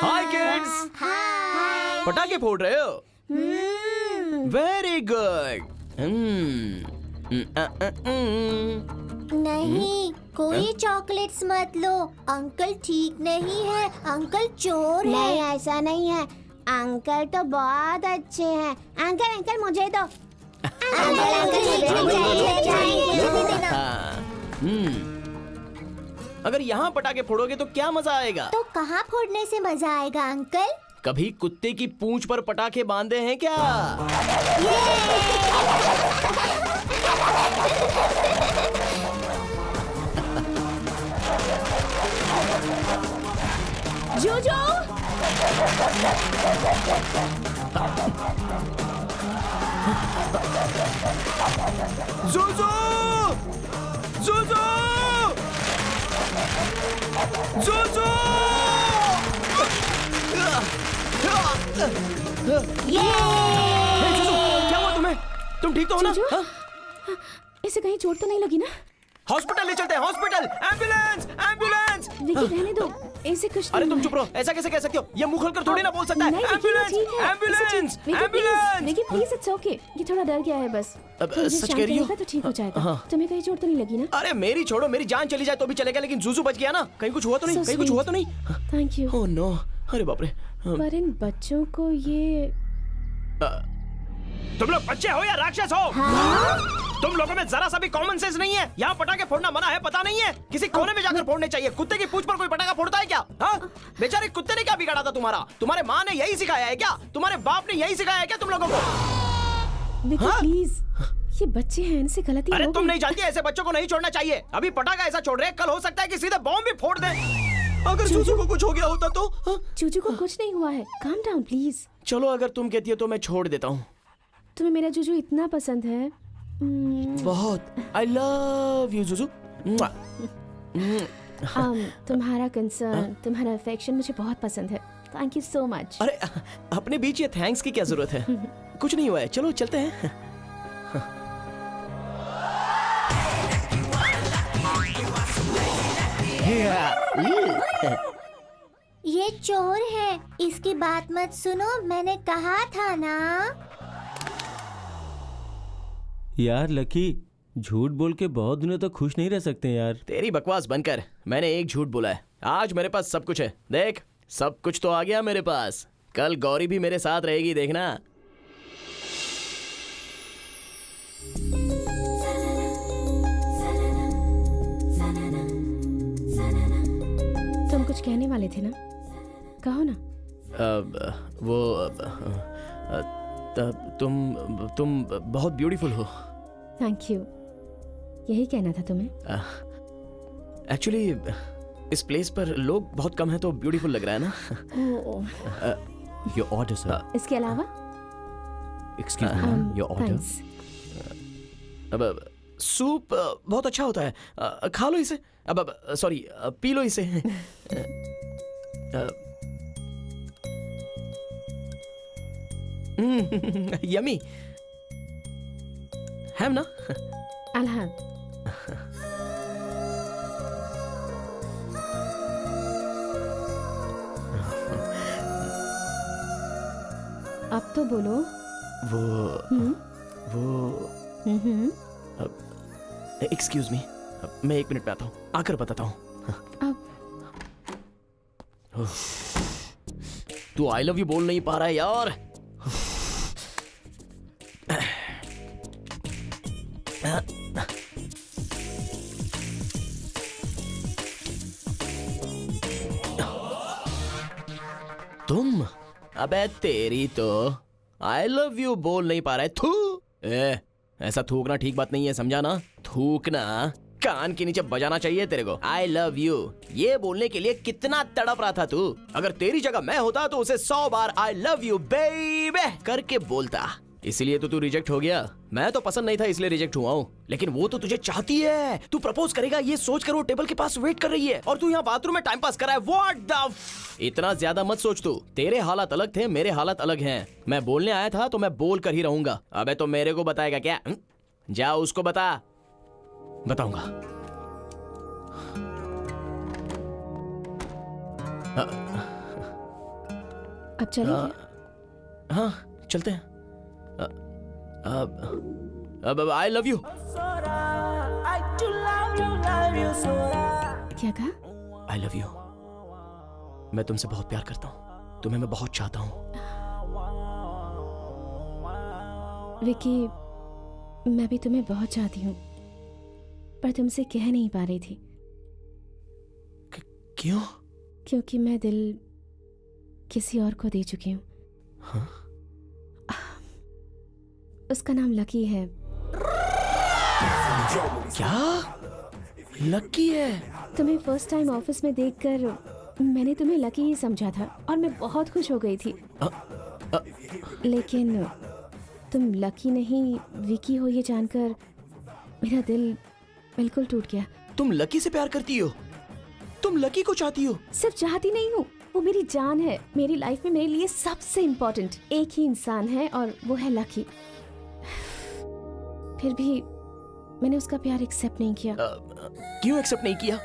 हाय kids. हाय। पटाखे फोड़ रहे हो? Very good. नहीं, कोई चॉकलेट्स मत लो। अंकल ठीक नहीं है, अंकल चोर है। नहीं, ऐसा नहीं है। अंकल तो बहुत अच्छे हैं। अंकल अंकल मुझे दो। अगर यहाँ पटाखे फोड़ोगे तो क्या मजा आएगा? तो कहाँ फोड़ने से मजा आएगा अंकल? कभी कुत्ते की पूंछ पर पटाखे बांधे हैं क्या? जोजो, जोजो! जोजो! जोजो! हे, जोजो, क्या हुआ तुम्हें? तुम ठीक तो हो ना? जोजो? हाँ? इसे कहीं चोट तो नहीं लगी ना? हॉस्पिटल ले चलते हैं, हॉस्पिटल! एम्बुलेंस! एम्बुलेंस! विकी रहने दो, ऐसे कुछ अरे नहीं तुम हुआ चुप रहो, ऐसा कैसे कह सकते हो? ये मुंह खोलकर थोड़ी ना बोल सकता है। नहीं, विकी, एम्बुलेंस! ठीक है। Ambulance! Vicky ambulance! Please, it's okay. ये थोड़ा डर गया है बस। अब, थोड़ी देर सच शांत कह रही हो? रहेगा तो ठीक हो जाएगा। हाँ। तुम्हें कहीं चोट तो नहीं लगी ना? अरे मेरी छोड़ो, मेरी जान चली जाए तो भी चलेगा, लेकिन जूजू बच गया ना। कहीं कुछ हुआ तो नहीं? So कहीं कुछ हुआ तो नहीं? Thank you. ओह नो, अरे बाप रे। पर इन बच्चों को ये तुम लोग बच्चे हो या राक्षस हो? तुम लोगों में जरा सा भी कॉमन सेंस नहीं है। यहाँ पटाखे फोड़ना मना है, पता नहीं है? किसी कोने में जाकर फोड़ने चाहिए। कुत्ते की पूंछ पर कोई पटाखा फोड़ता है क्या? हाँ? बेचारे कुत्ते ने क्या बिगाड़ा था तुम्हारा? तुम्हारे माँ ने यही सिखाया है क्या? तुम्हारे बाप ने यही सिखाया है क्या तुम लोगों को? विकी हाँ? प्लीज, ये बच्चे हैं, इनसे गलती अरे हो तुम गई। नहीं जानती, ऐसे बच्चों को नहीं छोड़ना चाहिए। अभी पटाखा ऐसा छोड़ रहे हैं, कल हो सकता है कि सीधे बॉम्ब भी फोड़ दे। अगर जूजू को कुछ हो गया होता तो? हाँ? चूचू को कुछ नहीं हुआ है। Calm down please. चलो अगर तुम कहती हो तो मैं छोड़ देता हूँ। तुम्हें मेरा जूजू इतना पसंद है। बहुत। I love you Juju. तुम्हारा कंसर्न, तुम्हारा अफेक्शन मुझे बहुत पसंद है। Thank you so much. अरे अपने बीच ये थैंक्स की क्या जरूरत है? कुछ नहीं हुआ है, चलो चलते हैं। ये चोर है, इसकी बात मत सुनो, मैंने कहा था ना। यार लकी, झूठ बोल के बहुत दिनों तक खुश नहीं रह सकते यार। तेरी बकवास बनकर मैंने एक झूठ बोला है। आज मेरे पास सब कुछ है। देख, सब कुछ तो आ गया मेरे पास। कल गौरी भी मेरे साथ रहेगी, देखना। तुम कुछ कहने वाले थे ना, कहो ना। तुम बहुत ब्यूटीफुल हो। थैंक यू, यही कहना था तुम्हें। एक्चुअली इस प्लेस पर लोग बहुत कम हैं तो ब्यूटीफुल लग रहा है ना। Your order sir. इसके अलावा excuse me, your order. Thanks. अब सूप बहुत अच्छा होता है, खा लो इसे। अब सॉरी, पी लो इसे। यमी है ना? I'll have. अब तो बोलो। वो एक्सक्यूज मी, मैं 1 मिनट में आता हूँ, आकर बताता हूँ। तू आई लव यू बोल नहीं पा रहा है यार। तुम, अबे तेरी तो आई लव यू बोल नहीं पा रहा है। थू, ऐसा थूकना ठीक बात नहीं है, समझा ना? थूकना कान के नीचे बजाना चाहिए तेरे को। आई लव यू ये बोलने के लिए कितना तड़प रहा था तू। अगर तेरी जगह मैं होता तो उसे 100 बार आई लव यू बेबी करके बोलता। इसीलिए तो तू रिजेक्ट हो गया। मैं तो पसंद नहीं था इसलिए रिजेक्ट हुआ हूँ, लेकिन वो तो तुझे चाहती है। तू प्रपोज करेगा ये सोच कर वो टेबल के पास वेट कर रही है और तू यहाँ बाथरूम में टाइम पास कर रहा है। व्हाट द इतना ज्यादा मत सोच तू। तेरे हालात अलग थे, मेरे हालात अलग हैं। मैं बोलने आया था तो मैं बोल कर ही रहूंगा। अबे तो मेरे को बताएगा क्या? जा उसको बता। बताऊंगा। अब चलें? हाँ चलते हैं। अब आई लव यू। क्या कहा? I love you. मैं तुमसे बहुत प्यार करता हूँ, तुम्हें मैं बहुत चाहता हूँ। विकी, मैं भी तुम्हें बहुत चाहती हूँ, पर तुमसे कह नहीं पा रही थी। क्यों? क्योंकि मैं दिल किसी और को दे चुकी हूँ। हाँ? उसका नाम लकी है। क्या? लकी है? तुम्हें फर्स्ट टाइम ऑफिस में देखकर मैंने तुम्हें लकी ही समझा था और मैं बहुत खुश हो गई थी। लेकिन तुम लकी नहीं विकी हो ये जानकर मेरा दिल बिल्कुल टूट गया। तुम लकी से प्यार करती हो? तुम लकी को चाहती हो? सिर्फ चाहती नहीं हूँ, वो मेरी जान है। मेरी लाइफ में मेरे लिए सबसे इम्पोर्टेंट एक ही इंसान है और वो है लकी। फिर भी मैंने उसका प्यार एक्सेप्ट नहीं किया। क्यों एक्सेप्ट नहीं किया?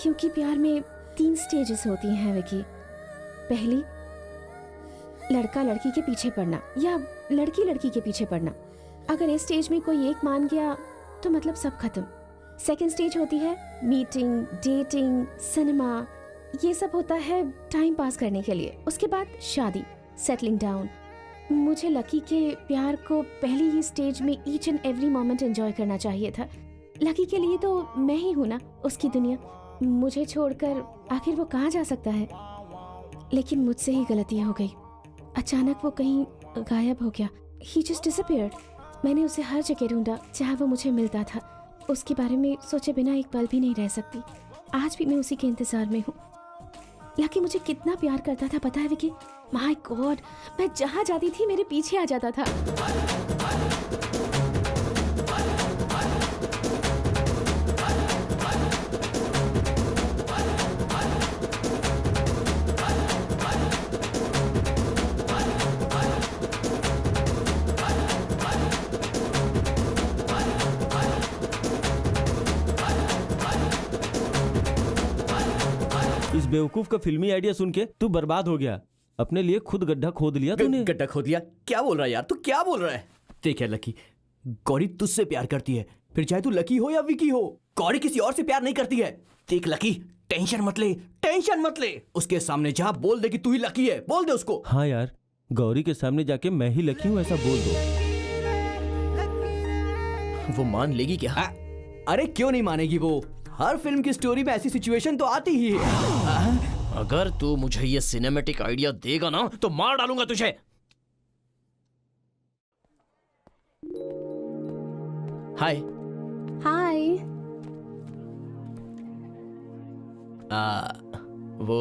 क्योंकि प्यार में 3 स्टेजेस होती हैं विकी। पहली, लड़का लड़की के पीछे पड़ना या लड़की लड़की के पीछे पड़ना। अगर इस स्टेज में कोई एक मान गया तो मतलब सब खत्म। सेकेंड स्टेज होती है मीटिंग, डेटिंग, सिनेमा, ये सब होता है टाइम पास करने के लिए। उसके बाद शादी, सेटलिंग डाउन। मुझे लकी के प्यार को पहली ही स्टेज में each and every moment enjoy करना चाहिए था। लकी के लिए तो मैं ही हूँ ना उसकी दुनिया। मुझे छोड़कर आखिर वो कहाँ जा सकता है? लेकिन मुझसे ही गलती हो गई। अचानक वो कहीं गायब हो गया। He just disappeared. मैंने उसे हर जगह ढूंढा जहाँ वो मुझे मिलता था। उसके बारे में सोचे बिना एक पल भी नहीं रह सकती। आज भी मैं उसी के इंतजार में हूँ। लकी मुझे कितना प्यार करता था पता है विकी? माय गॉड, मैं जहाँ जाती थी मेरे पीछे आ जाता था। इस बेवकूफ का फिल्मी आइडिया सुन के तू बर्बाद हो गया। अपने लिए खुद गड्ढा खोद लिया तूने। गड्ढा खोद लिया? क्या बोल रहा है यार तू? क्या बोल रहा है? देख यार लकी, गौरी तुझसे प्यार करती है, फिर चाहे तू लकी हो या विकी हो। गौरी किसी और से प्यार नहीं करती है। देख लकी, टेंशन मत ले, टेंशन मत ले। उसके सामने जा, बोल दे कि तू ही लकी है, बोल दे उसको। हाँ यार, गौरी के सामने जाके मैं ही लकी हूँ ऐसा बोल दो। वो मान लेगी क्या? अरे क्यों नहीं मानेगी वो? हर फिल्म की स्टोरी में ऐसी सिचुएशन तो आती ही है। अगर तू मुझे ये सिनेमैटिक आइडिया देगा ना तो मार डालूंगा तुझे। हाय। हाय। वो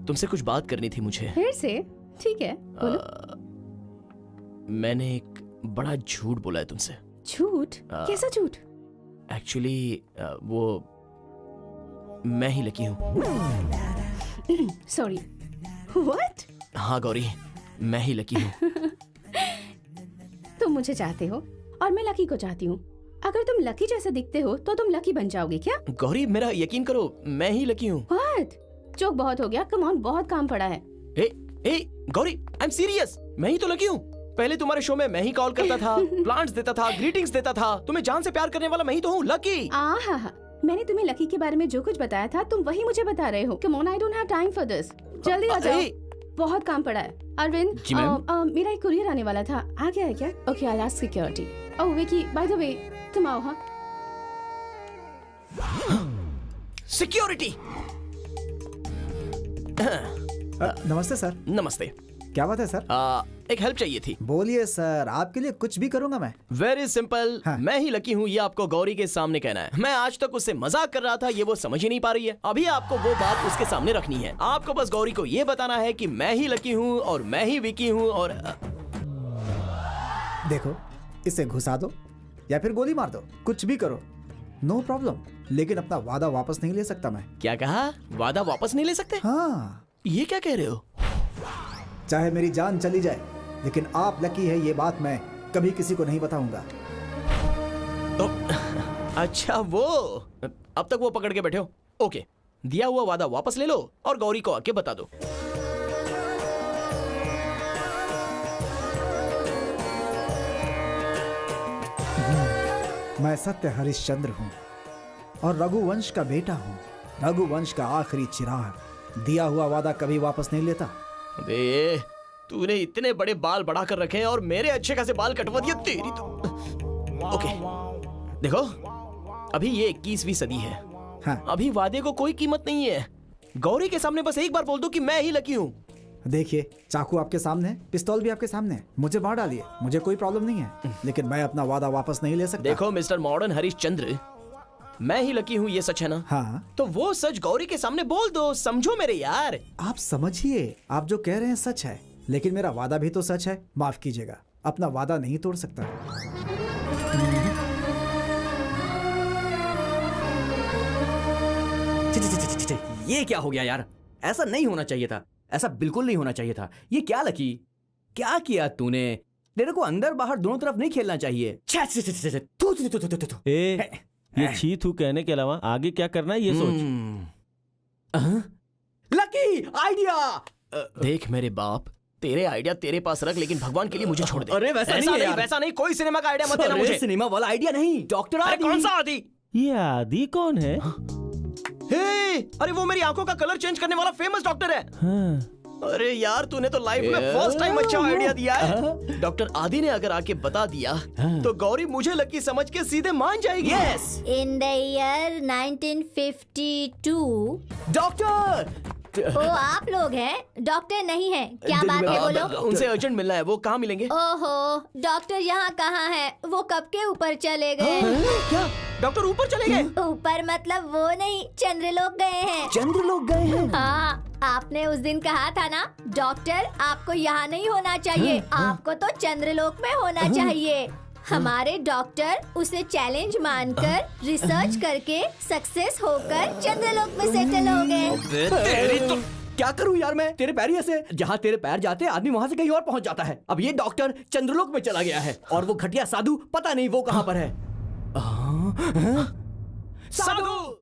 तुमसे कुछ बात करनी थी मुझे। फिर से? ठीक है, बोलो। मैंने एक बड़ा झूठ बोला है तुमसे। झूठ? कैसा झूठ? एक्चुअली वो मैं ही लकी हूँ। Sorry, what? हाँ गौरी, मैं ही लकी हूँ। तुम मुझे चाहते हो और मैं लकी को चाहती हूँ। अगर तुम लकी जैसे दिखते हो तो तुम लकी बन जाओगे क्या? गौरी मेरा यकीन करो, मैं ही लकी हूँ। व्हाट? जोक बहुत हो गया, कम ऑन, बहुत काम पड़ा है। ए गौरी, आई एम सीरियस, मैं ही तो लकी हूँ। पहले तुम्हारे शो में मैं ही कॉल करता था, प्लांट्स देता था, ग्रीटिंग्स देता था। तुम्हें जान से प्यार करने वाला मैं ही तो हूँ, लकी। आहा, मैंने तुम्हें लकी के बारे में जो कुछ बताया था तुम वही मुझे बता रहे हो। Come on, I don't have time for this. जल्दी आ जाओ, बहुत काम पड़ा है। अरविंद, जी मैम। मेरा एक कुरियर आने वाला था, आ गया है क्या? Okay, I ask security. Oh Vicky, by the way, तुम आओ। हाँ, सिक्योरिटी। नमस्ते सर। नमस्ते। क्या बात है सर? एक हेल्प चाहिए थी। बोलिए सर, आपके लिए कुछ भी करूंगा मैं। वेरी सिंपल, हाँ। मैं ही लकी हूँ, ये आपको गौरी के सामने कहना है। मैं आज तक उससे मजाक कर रहा था, ये वो समझ ही नहीं पा रही है। अभी आपको वो बात उसके सामने रखनी है। आपको बस गौरी को ये बताना है कि मैं ही लकी हूँ और मैं ही विकी हूँ। और देखो, इसे घुसा दो या फिर गोली मार दो, कुछ भी करो, नो प्रॉब्लम। लेकिन अपना वादा वापस नहीं ले सकता मैं। क्या कहा? वादा वापस नहीं ले सकते? हाँ, ये क्या कह रहे हो? चाहे मेरी जान चली जाए, लेकिन आप लकी है ये बात मैं कभी किसी को नहीं बताऊंगा। अच्छा वो, अब तक वो पकड़ के बैठे हो। ओके, दिया हुआ वादा वापस ले लो और गौरी को आके बता दो। मैं सत्य हरिश्चंद्र हूँ और रघुवंश का बेटा हूँ। रघुवंश का आखिरी चिराग। दिया हुआ वादा कभी वापस नहीं लेता। बे, तूने इतने बड़े बाल बढ़ा कर रखे हैं और मेरे अच्छे खासे बाल कटवा दिए तेरी तो। ओके, देखो अभी ये 21वीं सदी है। हाँ, अभी वादे को कोई कीमत नहीं है। गौरी के सामने बस एक बार बोल दो कि मैं ही लकी हूँ। देखिए, चाकू आपके सामने है, पिस्तौल भी आपके सामने है। मुझे मार डालिए, मुझे कोई प्रॉब्लम नहीं है, लेकिन मैं अपना वादा वापस नहीं ले सकता। देखो मिस्टर मॉडर्न हरिश्चंद्र, मैं ही लकी हूँ, ये सच है ना? हाँ, तो वो सच गौरी के सामने बोल दो, समझो मेरे यार। आप समझिए, आप जो कह रहे हैं सच है, लेकिन मेरा वादा भी तो सच है। माफ कीजिएगा, अपना वादा नहीं तोड़ सकता। ये क्या हो गया यार? ऐसा नहीं होना चाहिए था, ऐसा बिल्कुल नहीं होना चाहिए था। ये क्या लकी, क्या किया तूने? तेरे को अंदर बाहर दोनों तरफ नहीं खेलना चाहिए। छे, छे, छे, छे, छे, थू, थू, थू, थू, थू, थू। ए, ये छी थू कहने के अलावा आगे क्या करना है ये सोच। Lucky idea. देख मेरे बाप, तेरे आइडिया तेरे पास रख, लेकिन भगवान के लिए मुझे छोड़ दे। अरे वैसा नहीं है यार। वैसा नहीं, कोई सिनेमा का आइडिया मत देना मुझे। सिनेमा वाला आइडिया नहीं, डॉक्टर अरे आदि। कौन सा आदि? ये आदि कौन है? हे, अरे वो मेरी आंखों का कलर चेंज करने वाला फेमस डॉक्टर है। हाँ। अरे यार, तूने तो लाइफ में फर्स्ट टाइम अच्छा आइडिया दिया है। डॉक्टर आदि ने अगर आके बता दिया तो गौरी मुझे लकी समझ के सीधे मान जाएगी। Yes in the year 1952। Doctor. ओ, आप लोग हैं, डॉक्टर नहीं है। क्या बात है, बोलो। उनसे अर्जेंट मिलना है, वो कहाँ मिलेंगे? ओहो, डॉक्टर यहाँ कहाँ है? वो कब के ऊपर चले गए। क्या डॉक्टर ऊपर चले गए? ऊपर मतलब वो नहीं, चंद्रलोक गए हैं। चंद्रलोक गए हैं। हाँ, आपने उस दिन कहा था ना, डॉक्टर आपको यहाँ नहीं होना चाहिए, आपको तो चंद्रलोक में होना चाहिए। हमारे डॉक्टर उसे चैलेंज मानकर रिसर्च करके सक्सेस होकर चंद्रलोक में सेटल हो गए। तेरी तो क्या करूं यार मैं? तेरे पैर ही ऐसे, जहाँ तेरे पैर जाते हैं आदमी वहाँ से कहीं और पहुँच जाता है। अब ये डॉक्टर चंद्रलोक में चला गया है और वो घटिया साधु पता नहीं वो कहाँ पर है। साधु।